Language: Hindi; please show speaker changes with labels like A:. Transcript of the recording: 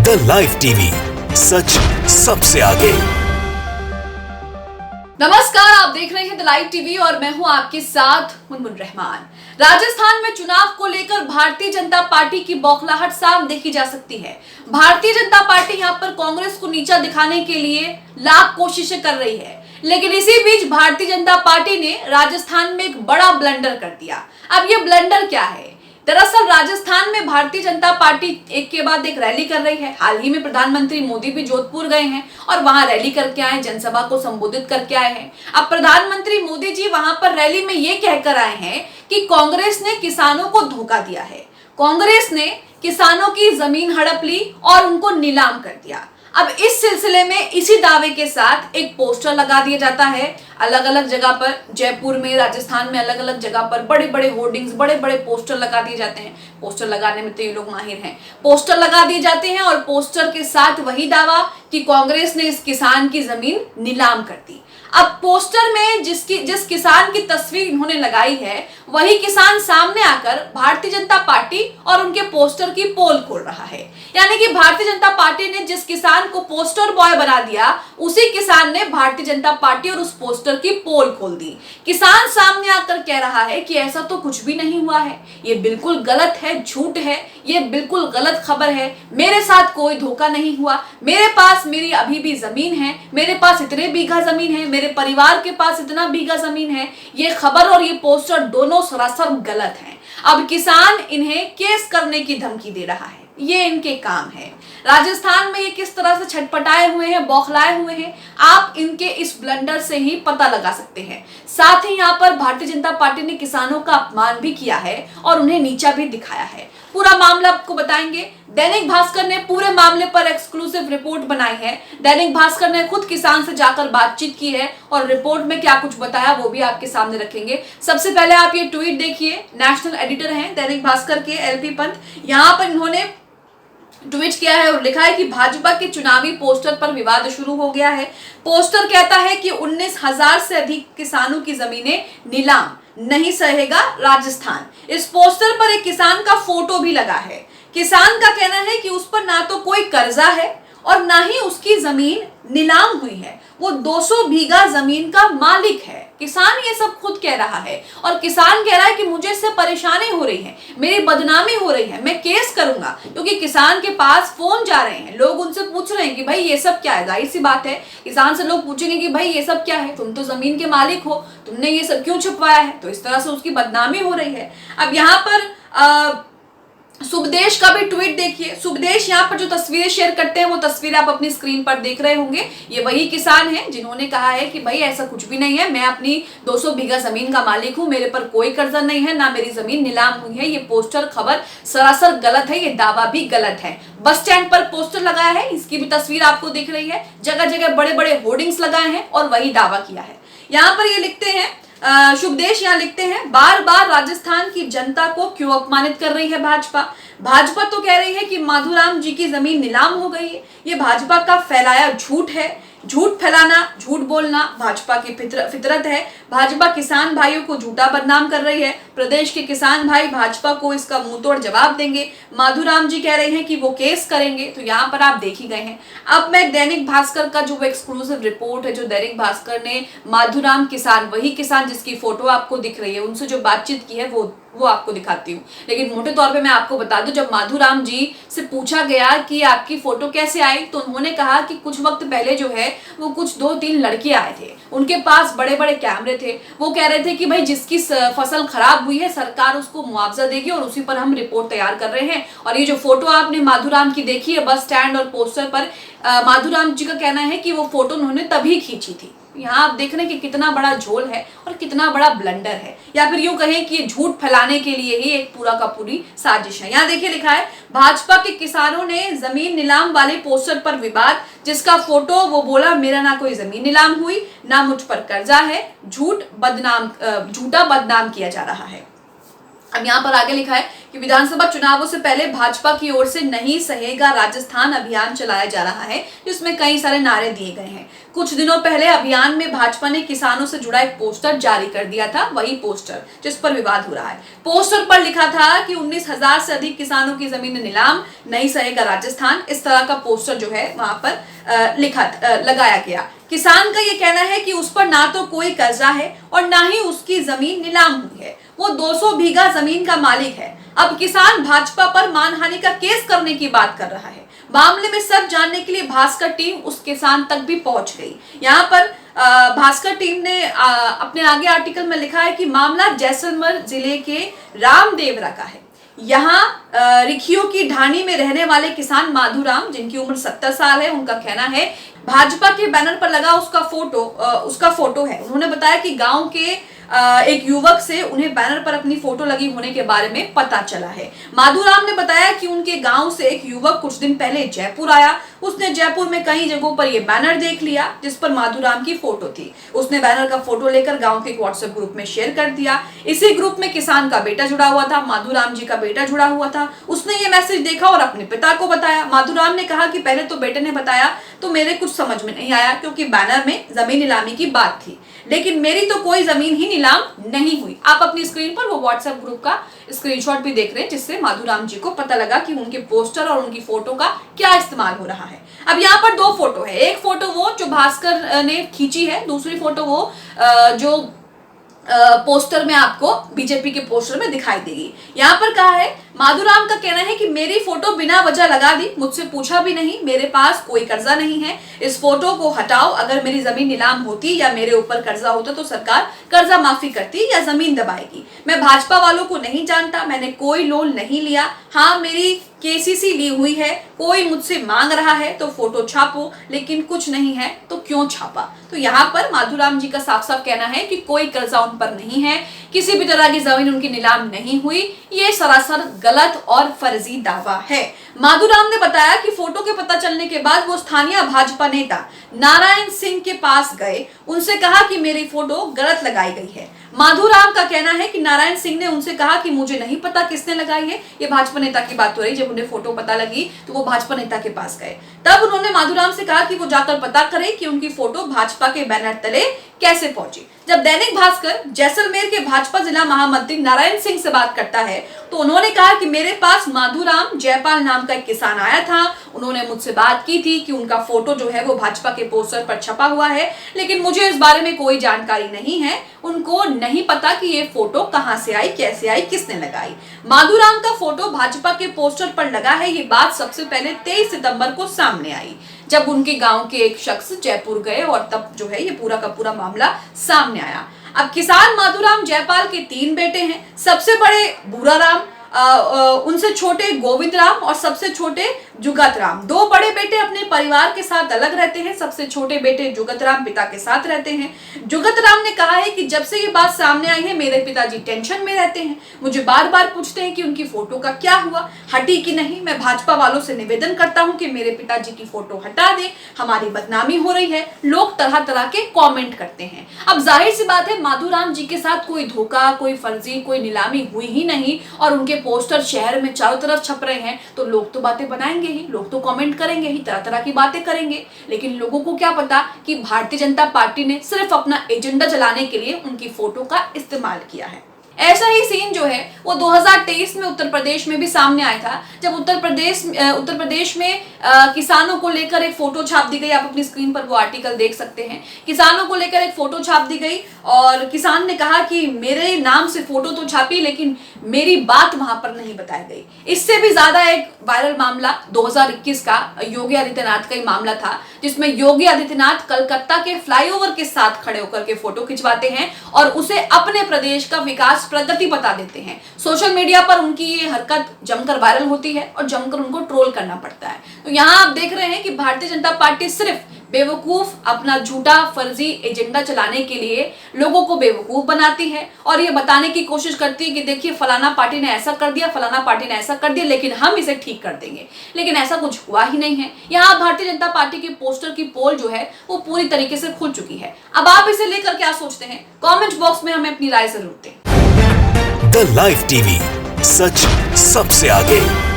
A: द लाइव टीवी, सच सबसे आगे।
B: नमस्कार, आप देख रहे हैं द लाइव टीवी और मैं हूं आपके साथ मुनमुन रहमान। राजस्थान में चुनाव को लेकर भारतीय जनता पार्टी की बौखलाहट साफ देखी जा सकती है। भारतीय जनता पार्टी यहां पर कांग्रेस को नीचा दिखाने के लिए लाख कोशिशें कर रही है, लेकिन इसी बीच भारतीय जनता पार्टी ने राजस्थान में एक बड़ा ब्लंडर कर दिया। अब ये ब्लंडर क्या है? दरअसल राजस्थान में भारतीय जनता पार्टी एक के बाद एक रैली कर रही है। हाल ही में प्रधानमंत्री मोदी भी जोधपुर गए हैं और वहां रैली करके आए, जनसभा को संबोधित करके आए हैं। अब प्रधानमंत्री मोदी जी वहां पर रैली में ये कहकर आए हैं कि कांग्रेस ने किसानों को धोखा दिया है, कांग्रेस ने किसानों की जमीन हड़प ली और उनको नीलाम कर दिया। अब इस सिलसिले में इसी दावे के साथ एक पोस्टर लगा दिया जाता है अलग अलग जगह पर, जयपुर में, राजस्थान में अलग अलग जगह पर बड़े बड़े होर्डिंग्स, बड़े बड़े पोस्टर लगा दिए जाते हैं। पोस्टर लगाने में तो ये लोग माहिर हैं। पोस्टर लगा दिए जाते हैं और पोस्टर के साथ वही दावा कि कांग्रेस ने इस किसान की जमीन नीलाम कर दी। अब पोस्टर में जिस किसान की तस्वीर इन्होंने लगाई है, वही किसान सामने आकर भारतीय जनता पार्टी और उनके पोस्टर की पोल खोल रहा है। यानी कि भारतीय जनता पार्टी ने जिस किसान को पोस्टर बॉय बना दिया, उसी किसान ने भारतीय जनता पार्टी और उस पोस्टर की पोल खोल दी। किसान सामने आकर कह रहा है कि ऐसा तो कुछ भी नहीं हुआ है, ये बिल्कुल गलत है, झूठ है, ये बिल्कुल गलत खबर है, मेरे साथ कोई धोखा नहीं हुआ, मेरे पास मेरी अभी भी जमीन है, मेरे पास इतने बीघा जमीन है, मेरे परिवार के पास इतना बीघा जमीन है। ये खबर और ये पोस्टर दोनों सरासर गलत हैं। अब किसान इन्हें केस करने की धमकी दे रहा है, ये इनके काम है। राजस्थान में ये किस तरह से छटपटाए हुए हैं, बौखलाए हुए हैं, आप इनके इस ब्लंडर से ही पता लगा सकते हैं। साथ ही यहाँ पर भारतीय जनता पार्टी ने किसानों का अपमान भी किया है और उन्हें नीचा भी दिखाया है। पूरा मामला आपको बताएंगे। दैनिक भास्कर ने पूरे मामले पर एक्सक्लूसिव रिपोर्ट बनाई है। दैनिक भास्कर ने खुद किसान से जाकर बातचीत की है और रिपोर्ट में क्या कुछ बताया वो भी आपके सामने रखेंगे। सबसे पहले आप ये ट्वीट देखिए। नेशनल एडिटर हैं दैनिक भास्कर के एलपी पंत, यहाँ पर इन्होंने ट्वीट किया है और लिखा है कि भाजपा के चुनावी पोस्टर पर विवाद शुरू हो गया है। पोस्टर कहता है कि 19,000 से अधिक किसानों की जमीनें नीलाम, नहीं सहेगा राजस्थान। इस पोस्टर पर एक किसान का फोटो भी लगा है। किसान का कहना है कि उस पर ना तो कोई कर्जा है और ना ही उसकी जमीन नीलाम हुई है, वो 200 बीघा जमीन का मालिक है। किसान ये सब खुद कह रहा है और किसान कह रहा है कि मुझे इससे परेशानी हो रही है, मेरी बदनामी हो रही है, मैं केस करूंगा। क्योंकि किसान के पास फोन जा रहे हैं, लोग उनसे पूछ रहे हैं कि भाई ये सब क्या है। जाहिर सी बात है, किसान से लोग पूछेंगे कि भाई ये सब क्या है, तुम तो जमीन के मालिक हो, तुमने ये सब क्यों छुपवाया है। तो इस तरह से उसकी बदनामी हो रही है। अब यहाँ पर सुबदेश का भी ट्वीट देखिए। सुबदेश यहाँ पर जो तस्वीरें शेयर करते हैं वो तस्वीरें आप अपनी स्क्रीन पर देख रहे होंगे। ये वही किसान हैं जिन्होंने कहा है कि भाई ऐसा कुछ भी नहीं है, मैं अपनी 200 बीघा जमीन का मालिक हूं, मेरे पर कोई कर्जा नहीं है, ना मेरी जमीन नीलाम हुई है। ये पोस्टर खबर सरासर गलत है, ये दावा भी गलत है। बस स्टैंड पर पोस्टर लगाया है, इसकी भी तस्वीर आपको दिख रही है। जगह जगह बड़े बड़े होर्डिंग्स लगाए हैं और वही दावा किया है। यहाँ पर ये लिखते हैं, शुभदेश यहाँ लिखते हैं, बार बार राजस्थान की जनता को क्यों अपमानित कर रही है भाजपा। भाजपा तो कह रही है कि माधुराम जी की जमीन नीलाम हो गई है। ये भाजपा का फैलाया झूठ है। झूठ फैलाना, झूठ बोलना भाजपा की फितरत है। भाजपा किसान भाइयों को झूठा बदनाम कर रही है। प्रदेश के किसान भाई भाजपा को इसका मुंहतोड़ जवाब देंगे। माधुराम जी कह रहे हैं कि वो केस करेंगे। तो यहाँ पर आप देख ही गए हैं। अब मैं दैनिक भास्कर का जो एक्सक्लूसिव रिपोर्ट है, जो दैनिक भास्कर ने माधुराम किसान, वही किसान जिसकी फोटो आपको दिख रही है, उनसे जो बातचीत की है वो आपको दिखाती हूँ। लेकिन मोटे तौर पे मैं आपको बता दूं, जब माधुराम जी से पूछा गया कि आपकी फोटो कैसे आई, तो उन्होंने कहा कि कुछ वक्त पहले जो है वो कुछ 2-3 लड़के आए थे, उनके पास बड़े बड़े कैमरे थे। वो कह रहे थे कि भाई जिसकी फसल खराब हुई है सरकार उसको मुआवजा देगी और उसी पर हम रिपोर्ट तैयार कर रहे हैं। और ये जो फोटो आपने माधुराम की देखी है बस स्टैंड और पोस्टर पर, माधुराम जी का कहना है कि वो फोटो उन्होंने तभी खींची थी। यहाँ आप देख रहे हैं कि कितना बड़ा झोल है और कितना बड़ा ब्लंडर है, या फिर यूं कहें कि ये झूठ फैलाने के लिए ही एक पूरा का पूरी साजिश है। यहाँ देखिए लिखा है, भाजपा के किसानों ने जमीन नीलाम वाले पोस्टर पर विवाद, जिसका फोटो वो बोला मेरा ना कोई जमीन नीलाम हुई, ना मुझ पर कर्जा है, झूठा बदनाम किया जा रहा है। अब यहाँ पर आगे लिखा है कि विधानसभा चुनावों से पहले भाजपा की ओर से नहीं सहेगा राजस्थान अभियान चलाया जा रहा है, जिसमें कई सारे नारे दिए गए हैं। कुछ दिनों पहले अभियान में भाजपा ने किसानों से जुड़ा एक पोस्टर जारी कर दिया था, वही पोस्टर जिस पर विवाद हो रहा है। पोस्टर पर लिखा था कि 19,000 से अधिक किसानों की जमीन नीलाम, नहीं सहेगा राजस्थान। इस तरह का पोस्टर जो है वहां पर लगाया गया। किसान का ये कहना है कि उस पर ना तो कोई कर्जा है और ना ही उसकी जमीन नीलाम हुई है। वो 200 बीघा जमीन का मालिक है। अब किसान भाजपा पर मानहानि का केस करने की बात कर रहा है। मामले में सच जानने के लिए भास्कर टीम उस किसान तक भी पहुंच गई। यहाँ पर भास्कर टीम ने अपने आगे आर्टिकल में लिखा है कि मामला जैसलमेर जिले के रामदेवरा का है। यहाँ रिखियों की ढाणी में रहने वाले किसान माधुराम, जिनकी उम्र 70 साल है, उनका कहना है भाजपा के बैनर पर लगा उसका फोटो है। उन्होंने बताया कि गांव के एक युवक से उन्हें बैनर पर अपनी फोटो लगी होने के बारे में पता चला है। माधुराम ने बताया कि उनके गांव से एक युवक कुछ दिन पहले जयपुर आया। उसने जयपुर में कई जगहों पर यह बैनर देख लिया जिस पर माधुराम की फोटो थी। उसने बैनर का फोटो लेकर गांव के व्हाट्सएप ग्रुप में शेयर कर दिया। इसी ग्रुप में किसान का बेटा जुड़ा हुआ था, माधुराम जी का बेटा जुड़ा हुआ था। उसने ये मैसेज देखा और अपने पिता को बताया। माधुराम ने कहा कि पहले तो बेटे ने बताया तो मेरे कुछ समझ में नहीं आया, क्योंकि बैनर में जमीन नीलामी की बात थी, लेकिन मेरी तो कोई जमीन ही नीलाम नहीं हुई। आप अपनी स्क्रीन पर वो व्हाट्सएप ग्रुप का स्क्रीनशॉट भी देख रहे हैं, जिससे माधुराम जी को पता लगा कि उनके पोस्टर और उनकी फोटो का क्या इस्तेमाल हो रहा है। अब यहाँ पर दो फोटो है। एक फोटो वो जो भास्कर ने खींची है, दूसरी फोटो वो जो पोस्टर में आपको बीजेपी के पोस्टर में दिखाई देगी। यहाँ पर कहा है, माधुराम का कहना है कि मेरी फोटो बिना वजह लगा दी, मुझसे पूछा भी नहीं, मेरे पास कोई कर्जा नहीं है, इस फोटो को हटाओ। अगर मेरी जमीन नीलाम होती या मेरे ऊपर कर्जा होता तो सरकार कर्जा माफी करती या जमीन दबाएगी। मैं भाजपा वालों को नहीं जानता, मैंने कोई लोन नहीं लिया। हाँ, मेरी केसीसी ली हुई है, कोई मुझसे मांग रहा है तो फोटो छापो, लेकिन कुछ नहीं है तो क्यों छापा। तो यहाँ पर माधुराम जी का साफ साफ कहना है कि कोई कर्जा उन पर नहीं है, किसी भी तरह की जमीन उनकी नीलाम नहीं हुई। ये सरासर गलत और फर्जी दावा है। माधुराम ने बताया कि फोटो के पता चलने के बाद वो स्थानीय भाजपा नेता नारायण सिंह के पास गए, उनसे कहा कि मेरी फोटो गलत लगाई गई है। माधुराम का कहना है कि नारायण सिंह ने उनसे कहा कि मुझे नहीं पता किसने लगाई है। ये भाजपा नेता की बात हो रही। जब उन्हें फोटो पता लगी तो वो भाजपा नेता के पास गए। तब उन्होंने माधुराम से कहा कि वो जाकर पता करे कि उनकी फोटो भाजपा के बैनर तले कैसे पहुंची। जब दैनिक भास्कर जैसलमेर के भाजपा जिला महामंत्री नारायण सिंह से बात करता है तो उन्होंने कहा कि मेरे पास माधुराम जयपाल नाम का एक किसान आया था। उन्होंने मुझसे बात की थी कि उनका फोटो जो है वो भाजपा के पोस्टर पर छपा हुआ है, लेकिन मुझे इस बारे में कोई जानकारी नहीं है। उनको नहीं पता कि ये फोटो कहां से आई, कैसे आई, किसने लगाई। माधुराम का फोटो भाजपा के पोस्टर पर लगा है, ये बात सबसे पहले 23 सितंबर को सामने आई, जब उनके गांव के एक शख्स जयपुर गए और तब जो है ये पूरा का पूरा मामला सामने आया। अब किसान माधुराम जयपाल के 3 बेटे हैं। सबसे बड़े भूराराम, उनसे छोटे गोविंद राम और सबसे छोटे जुगत राम। 2 बड़े बेटे अपने परिवार के साथ अलग रहते हैं। सबसे छोटे बेटे जुगत राम पिता के साथ रहते हैं। जुगत राम ने कहा है कि जब से ये बात सामने आई है मेरे पिताजी टेंशन में रहते हैं। मुझे बार बार पूछते हैं कि उनकी फोटो का क्या हुआ, हटी कि नहीं। मैं भाजपा वालों से निवेदन करता हूँ कि मेरे पिताजी की फोटो हटा दें, हमारी बदनामी हो रही है। लोग तरह तरह के कॉमेंट करते हैं। अब जाहिर सी बात है माधुराम जी के साथ कोई धोखा, कोई फर्जी, कोई नीलामी हुई ही नहीं और उनके पोस्टर शहर में चारों तरफ छप रहे हैं तो लोग तो बातें बनाएंगे ही, लोग तो कमेंट करेंगे ही, तरह तरह की बातें करेंगे। लेकिन लोगों को क्या पता कि भारतीय जनता पार्टी ने सिर्फ अपना एजेंडा चलाने के लिए उनकी फोटो का इस्तेमाल किया है। ऐसा ही सीन जो है वो 2023 में उत्तर प्रदेश में भी सामने आया था, जब उत्तर प्रदेश में किसानों को लेकर एक फोटो छाप दी गई। आप अपनी स्क्रीन पर वो आर्टिकल देख सकते हैं। किसानों को लेकर एक फोटो छाप दी गई और किसान ने कहा कि मेरे नाम से फोटो तो छापी लेकिन मेरी बात वहां पर नहीं बताई गई। इससे भी ज्यादा एक वायरल मामला 2021 का योगी आदित्यनाथ का ही मामला था, जिसमें योगी आदित्यनाथ कलकत्ता के फ्लाईओवर के साथ खड़े होकर के फोटो खिंचवाते हैं और उसे अपने प्रदेश का विकास प्रगति बता देते हैं। सोशल मीडिया पर उनकी ये हरकत जमकर वायरल होती है और जमकर उनको ट्रोल करना पड़ता है। तो यहाँ आप देख रहे हैं कि भारतीय जनता पार्टी सिर्फ बेवकूफ अपना झूठा फर्जी एजेंडा चलाने के लिए लोगों को बेवकूफ बनाती है और ये बताने की कोशिश करती है कि देखिए फलाना पार्टी ने ऐसा कर दिया, फलाना पार्टी ने ऐसा कर दिया, लेकिन हम इसे ठीक कर देंगे। लेकिन ऐसा कुछ हुआ ही नहीं है। यहाँ भारतीय जनता पार्टी के पोस्टर की पोल जो है वो पूरी तरीके से खुल चुकी है। अब आप इसे लेकर क्या सोचते हैं, कॉमेंट बॉक्स में हमें अपनी राय जरूर दें।
A: द लाइव टीवी सच सबसे आगे।